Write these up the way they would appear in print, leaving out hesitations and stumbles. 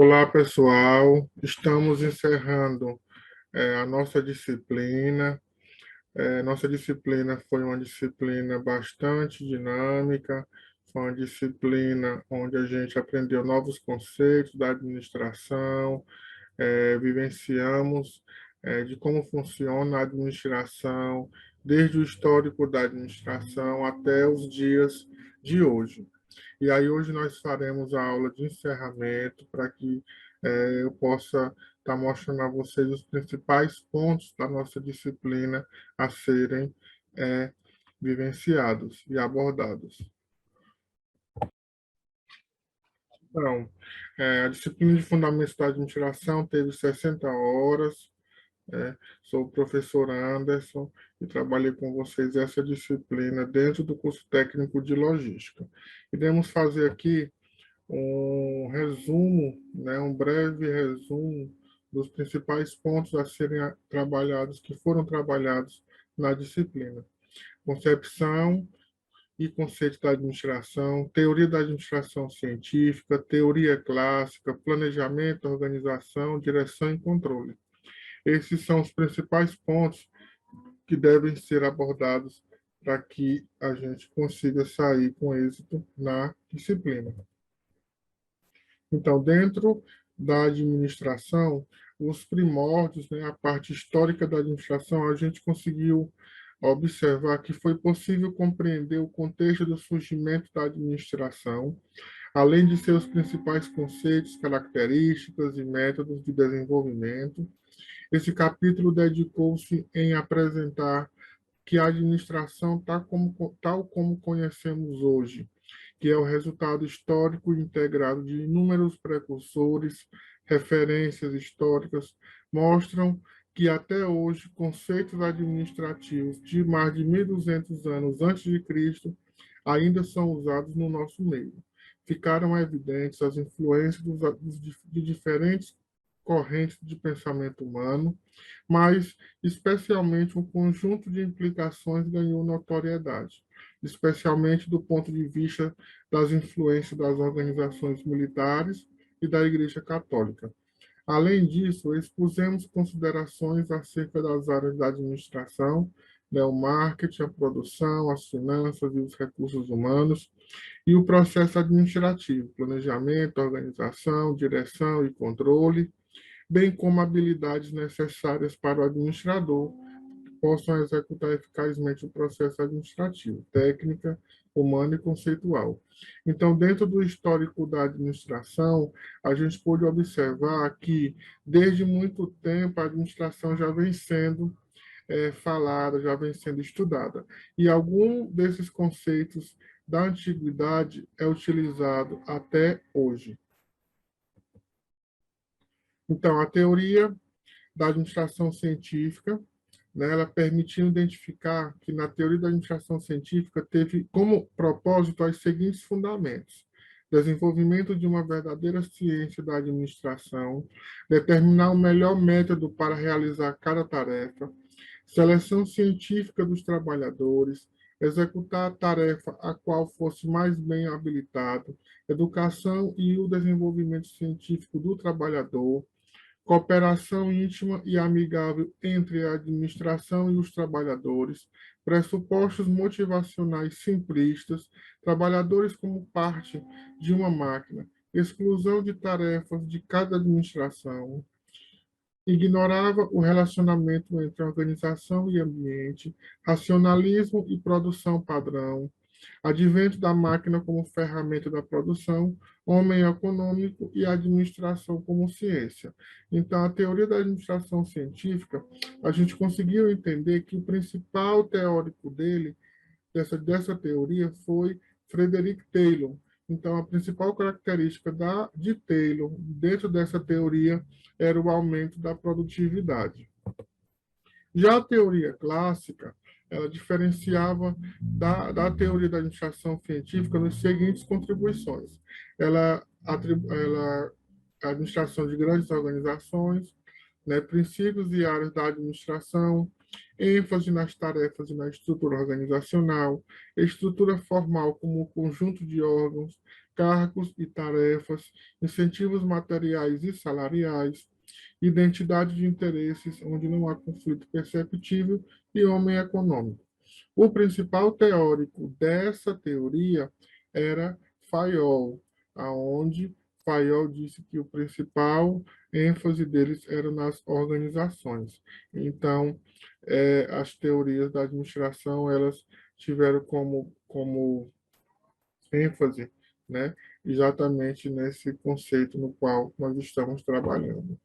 Olá, pessoal. Estamos encerrando a nossa disciplina. Nossa disciplina foi uma disciplina bastante dinâmica, foi uma disciplina onde a gente aprendeu novos conceitos da administração, vivenciamos de como funciona a administração, desde o histórico da administração até os dias de hoje. E aí hoje nós faremos a aula de encerramento para que eu possa estar mostrando a vocês os principais pontos da nossa disciplina a serem é, vivenciados e abordados. Então, a disciplina de Fundamentos da Administração teve 60 horas. Sou o professor Anderson e trabalhei com vocês essa disciplina dentro do curso técnico de logística. Iremos fazer aqui um resumo, né, um breve resumo dos principais pontos a serem trabalhados, que foram trabalhados na disciplina. Concepção e conceito da administração, teoria da administração científica, teoria clássica, planejamento, organização, direção e controle. Esses são os principais pontos que devem ser abordados para que a gente consiga sair com êxito na disciplina. Então, dentro da administração, os primórdios, né, a parte histórica da administração, a gente conseguiu observar que foi possível compreender o contexto do surgimento da administração, além de seus principais conceitos, características e métodos de desenvolvimento. Esse capítulo dedicou-se em apresentar que a administração, tal como conhecemos hoje, que é o resultado histórico integrado de inúmeros precursores, referências históricas, mostram que até hoje conceitos administrativos de mais de 1.200 anos antes de Cristo ainda são usados no nosso meio. Ficaram evidentes as influências de diferentes correntes de pensamento humano, mas especialmente um conjunto de implicações ganhou notoriedade, especialmente do ponto de vista das influências das organizações militares e da Igreja Católica. Além disso, expusemos considerações acerca das áreas da administração, né, o marketing, a produção, as finanças e os recursos humanos, e o processo administrativo, planejamento, organização, direção e controle, bem como habilidades necessárias para o administrador que possam executar eficazmente o processo administrativo, técnica, humana e conceitual. Então, dentro do histórico da administração, a gente pôde observar que, desde muito tempo, a administração já vem sendo falada, já vem sendo estudada. E algum desses conceitos da antiguidade é utilizado até hoje. Então, a teoria da administração científica, né, ela permitiu identificar que na teoria da administração científica teve como propósito os seguintes fundamentos: desenvolvimento de uma verdadeira ciência da administração, determinar o melhor método para realizar cada tarefa, seleção científica dos trabalhadores, executar a tarefa a qual fosse mais bem habilitado, educação e o desenvolvimento científico do trabalhador, cooperação íntima e amigável entre a administração e os trabalhadores, pressupostos motivacionais simplistas, trabalhadores como parte de uma máquina, exclusão de tarefas de cada administração, ignorava o relacionamento entre organização e ambiente, racionalismo e produção padrão, advento da máquina como ferramenta da produção, homem econômico e administração como ciência. Então, a teoria da administração científica, a gente conseguiu entender que o principal teórico dessa teoria foi Frederick Taylor. Então, a principal característica de Taylor, dentro dessa teoria, era o aumento da produtividade. Já a teoria clássica, ela diferenciava da teoria da administração científica nas seguintes contribuições. A administração de grandes organizações, né, princípios e áreas da administração, ênfase nas tarefas e na estrutura organizacional, estrutura formal como um conjunto de órgãos, cargos e tarefas, incentivos materiais e salariais, identidade de interesses, onde não há conflito perceptível, e homem econômico. O principal teórico dessa teoria era Fayol, aonde Fayol disse que o principal ênfase deles era nas organizações. Então, as teorias da administração, elas tiveram como ênfase, né, exatamente nesse conceito no qual nós estamos trabalhando.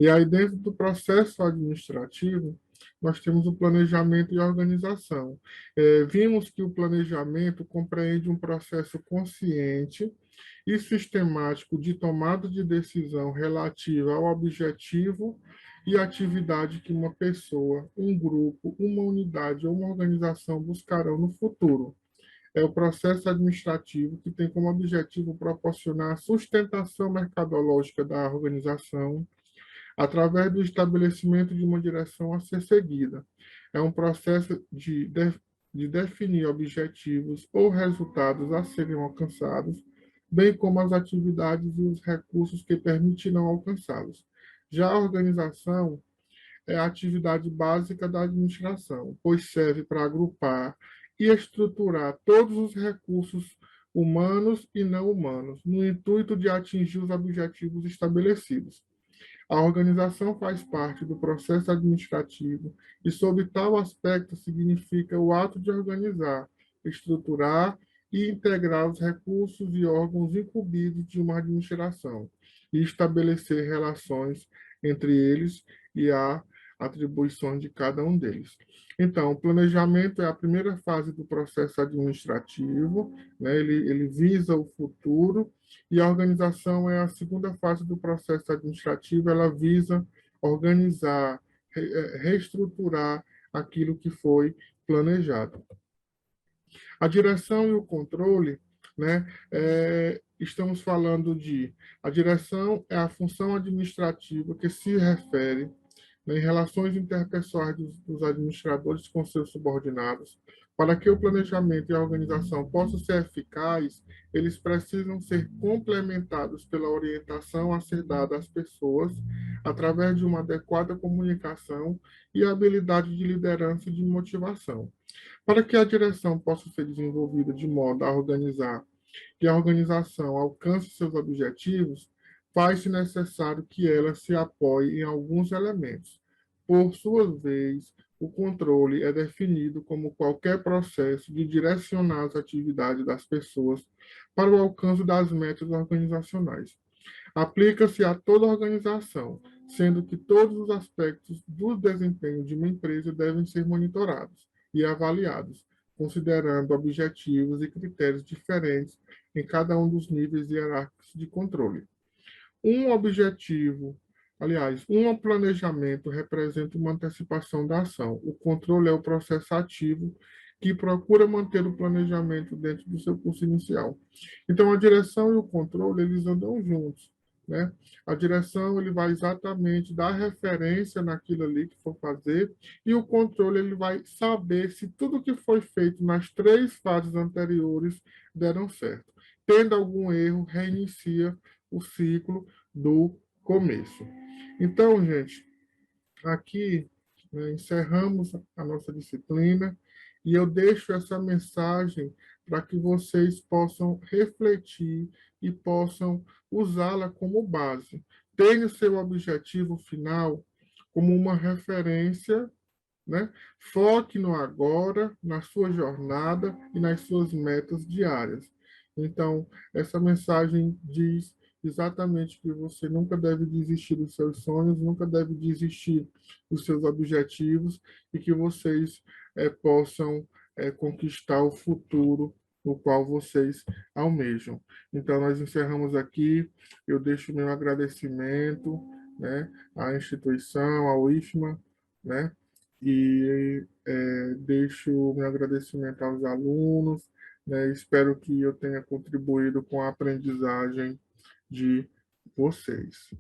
E aí, dentro do processo administrativo, nós temos o planejamento e a organização. Vimos que o planejamento compreende um processo consciente e sistemático de tomada de decisão relativa ao objetivo e atividade que uma pessoa, um grupo, uma unidade ou uma organização buscarão no futuro. É o processo administrativo que tem como objetivo proporcionar a sustentação mercadológica da organização, através do estabelecimento de uma direção a ser seguida. É um processo de definir objetivos ou resultados a serem alcançados, bem como as atividades e os recursos que permitirão alcançá-los. Já a organização é a atividade básica da administração, pois serve para agrupar e estruturar todos os recursos humanos e não humanos, no intuito de atingir os objetivos estabelecidos. A organização faz parte do processo administrativo e, sob tal aspecto, significa o ato de organizar, estruturar e integrar os recursos e órgãos incumbidos de uma administração e estabelecer relações entre eles e a atribuições de cada um deles. Então, o planejamento é a primeira fase do processo administrativo, né? Ele visa o futuro, e a organização é a segunda fase do processo administrativo, ela visa organizar, reestruturar aquilo que foi planejado. A direção e o controle, né, estamos falando de, a direção é a função administrativa que se refere, né, em relações interpessoais dos administradores com seus subordinados. Para que o planejamento e a organização possam ser eficazes, eles precisam ser complementados pela orientação a ser dada às pessoas através de uma adequada comunicação e habilidade de liderança e de motivação. Para que a direção possa ser desenvolvida de modo a organizar e a organização alcance seus objetivos, faz-se necessário que ela se apoie em alguns elementos. Por sua vez, o controle é definido como qualquer processo de direcionar as atividades das pessoas para o alcance das metas organizacionais. Aplica-se a toda organização, sendo que todos os aspectos do desempenho de uma empresa devem ser monitorados e avaliados, considerando objetivos e critérios diferentes em cada um dos níveis hierárquicos de controle. Um objetivo, aliás, um planejamento representa uma antecipação da ação. O controle é o processo ativo que procura manter o planejamento dentro do seu curso inicial. Então, a direção e o controle, eles andam juntos, né? A direção, ele vai exatamente dar referência naquilo ali que for fazer, e o controle, ele vai saber se tudo que foi feito nas três fases anteriores deram certo. Tendo algum erro, reinicia o ciclo do começo. Então, gente, aqui, né, encerramos a nossa disciplina e eu deixo essa mensagem para que vocês possam refletir e possam usá-la como base. Tenha o seu objetivo final como uma referência, né? Foque no agora, na sua jornada e nas suas metas diárias. Então, essa mensagem diz exatamente que você nunca deve desistir dos seus sonhos, nunca deve desistir dos seus objetivos e que vocês possam conquistar o futuro no qual vocês almejam. Então, nós encerramos aqui. Eu deixo meu agradecimento, né, à instituição, ao IFMA, né, e deixo meu agradecimento aos alunos, né? Espero que eu tenha contribuído com a aprendizagem de vocês.